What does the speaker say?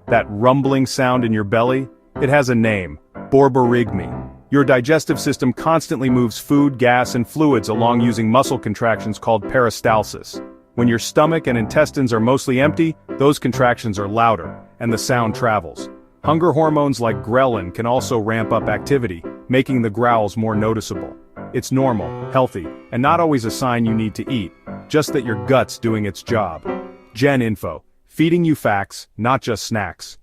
That rumbling sound in your belly? It has a name: borborygmi. Your digestive system constantly moves food, gas, and fluids along using muscle contractions called peristalsis. When your stomach and intestines are mostly empty, those contractions are louder, and the sound travels. Hunger hormones like ghrelin can also ramp up activity, making the growls more noticeable. It's normal, healthy, and not always a sign you need to eat, just that your gut's doing its job. Gen Info, feeding you facts, not just snacks.